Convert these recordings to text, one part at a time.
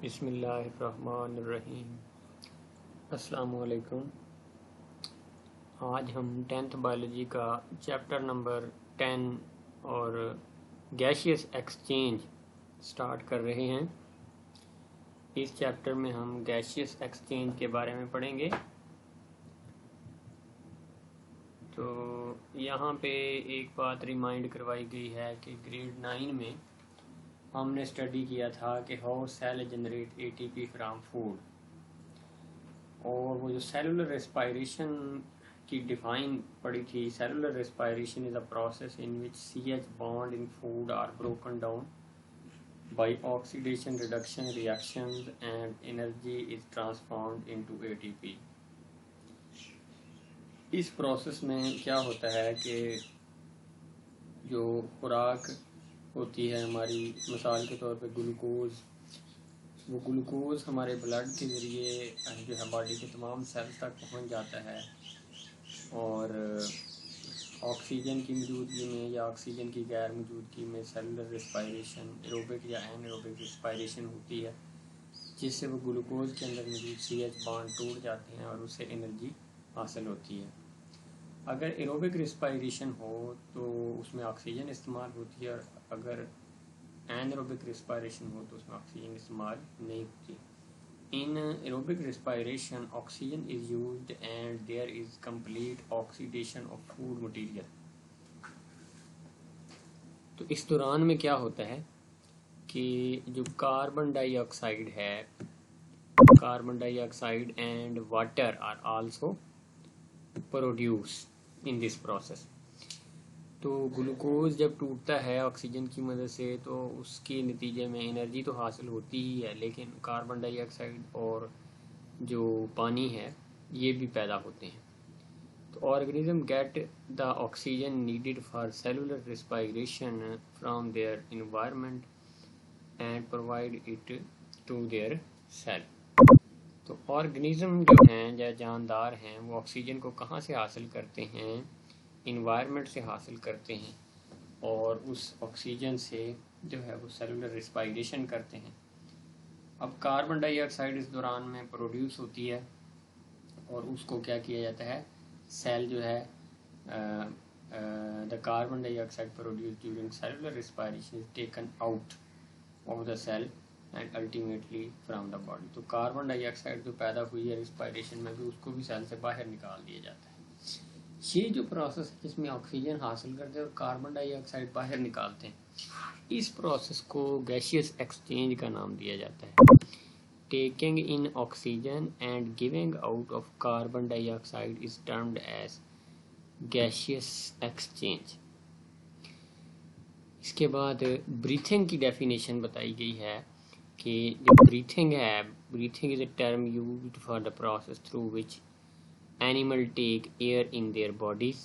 بسم اللہ الرحمن الرحیم۔ السلام علیکم۔ آج ہم 10th بائیولوجی کا چیپٹر نمبر 10 اور گیشیس ایکسچینج سٹارٹ کر رہے ہیں۔ اس چیپٹر میں ہم گیشیس ایکسچینج کے بارے میں پڑھیں گے۔ تو یہاں پہ ایک بات ریمائنڈ کروائی گئی ہے کہ گریڈ 9 میں ہم نے اسٹڈی کیا تھا کہ how cell generate A T P from food, اور وہ جو سیلولر ریسپائریشن کی ڈیفائن پڑی تھی۔ Cellular respiration is a process in which C H bond in food are broken down by oxidation reduction reactions and energy is transformed into A T P. اس process میں کیا ہوتا ہے کہ جو خوراک ہوتی ہے ہماری، مثال کے طور پہ گلوکوز، وہ گلوکوز ہمارے بلڈ کے ذریعے جو ہے باڈی کے تمام سیلز تک پہنچ جاتا ہے، اور آکسیجن کی موجودگی میں یا آکسیجن کی غیر موجودگی میں سیلولر ریسپائریشن، ایروبک یا این ایروبک ریسپائریشن ہوتی ہے، جس سے وہ گلوکوز کے اندر موجود سی ایچ بانڈ ٹوٹ جاتے ہیں اور اس سے انرجی حاصل ہوتی ہے۔ اگر ایروبک ریسپائریشن ہو تو اس میں آکسیجن استعمال ہوتی ہے، اور اگر این ایروبک ریسپائریشن ہو تو اس میں آکسیجن استعمال نہیں ہوتی۔ In aerobic respiration, oxygen is used and there is complete oxidation of food material. تو اس دوران میں کیا ہوتا ہے کہ جو کاربن ڈائی آکسائڈ ہے، carbon dye oxide and water are also produced in this process. تو گلوکوز جب ٹوٹتا ہے آکسیجن کی مدد سے تو اس کے نتیجے میں انرجی تو حاصل ہوتی ہی ہے، لیکن کاربن ڈائی آکسائڈ اور جو پانی ہے یہ بھی پیدا ہوتے ہیں۔ تو organism get the oxygen needed for cellular respiration from their environment and provide it to their cell. تو آرگنزم جو ہیں یا جاندار ہیں وہ آکسیجن کو کہاں سے حاصل کرتے ہیں؟ انوائرمنٹ سے حاصل کرتے ہیں، اور اس آکسیجن سے جو ہے وہ سیلولر ریسپائریشن کرتے ہیں۔ اب کاربن ڈائی آکسائڈ اس دوران میں پروڈیوس ہوتی ہے، اور اس کو کیا کیا جاتا ہے، سیل جو ہے the carbon dioxide produce during cellular respiration is taken out of the cell and ultimately from the body. تو کاربن ڈائی آکسائڈ جو پیدا ہوئی ہے ریسپائریشن میں بھی، اس کو بھی سیل سے باہر نکال دیا جاتا ہے۔ یہ جو پروسیس ہے جس میں آکسیجن حاصل کرتے ہیں اور کاربن ڈائی آکسائڈ باہر نکالتے ہیں، اس پروسیس کو گیشیس ایکسچینج کا نام دیا جاتا ہے۔ Taking in oxygen and giving out of carbon dioxide is termed as gaseous exchange. اس کے بعد بریتھنگ کی ڈیفینیشن بتائی گئی ہے کہ جو بریتھنگ ہے، breathing is a term used for the process through which animal take air in their bodies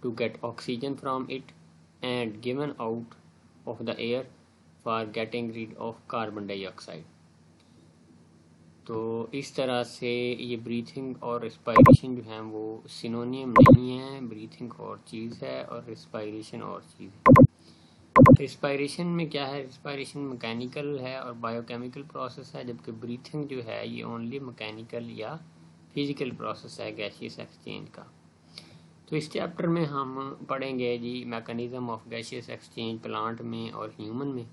to get oxygen from it and given out of the air for getting rid of carbon dioxide. تو اس طرح سے یہ breathing اور respiration جو ہیں وہ synonym نہیں ہیں۔ بریتھنگ اور چیز ہے اور ریسپائریشن اور چیز ہے۔ ریسپائریشن میں کیا ہے، ریسپائریشن مکینیکل ہے اور بایو کیمیکل پروسیس ہے، جبکہ بریتھنگ جو ہے یہ اونلی مکینیکل یا فزیکل پروسیس ہے گیشیس ایکسچینج کا۔ تو اس چیپٹر میں ہم پڑھیں گے جی mechanism of gaseous exchange plant میں اور ہیومن میں۔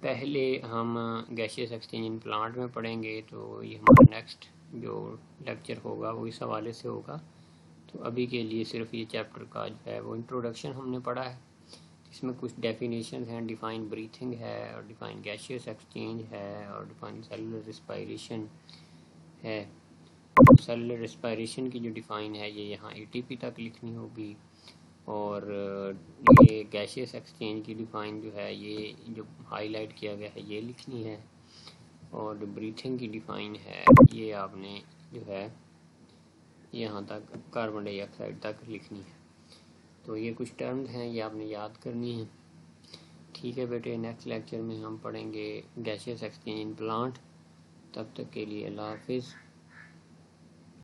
پہلے ہم گیشیس ایکسچینج ان پلانٹ میں پڑھیں گے، تو یہ ہمارا نیکسٹ جو لیکچر ہوگا وہ اس حوالے سے ہوگا۔ تو ابھی کے لیے صرف یہ چیپٹر کا جو ہے وہ انٹروڈکشن ہم نے پڑھا ہے، اس میں کچھ ڈیفینیشنز ہیں، ڈیفائن بریتھنگ ہے اور ڈیفائن گیشیس ایکسچینج ہے اور ڈیفائن سیلولر ریسپائریشن ہے۔ سیلولر ریسپائریشن کی جو ڈیفائن ہے یہ یہاں اے ٹی پی تک لکھنی ہوگی، اور یہ گیشیس ایکسچینج کی ڈیفائن جو ہے یہ جو ہائی لائٹ کیا گیا ہے یہ لکھنی ہے، اور جو بریتھنگ کی ڈیفائن ہے یہ آپ نے جو ہے یہاں تک کاربن ڈائی آکسائڈ تک لکھنی ہے۔ تو یہ کچھ ٹرمز ہیں، یہ آپ نے یاد کرنی ہے۔ ٹھیک ہے بیٹے، نیکسٹ لیکچر میں ہم پڑھیں گے گیشیس ایکسچینج ان پلانٹ۔ تب تک کے لیے اللہ حافظ۔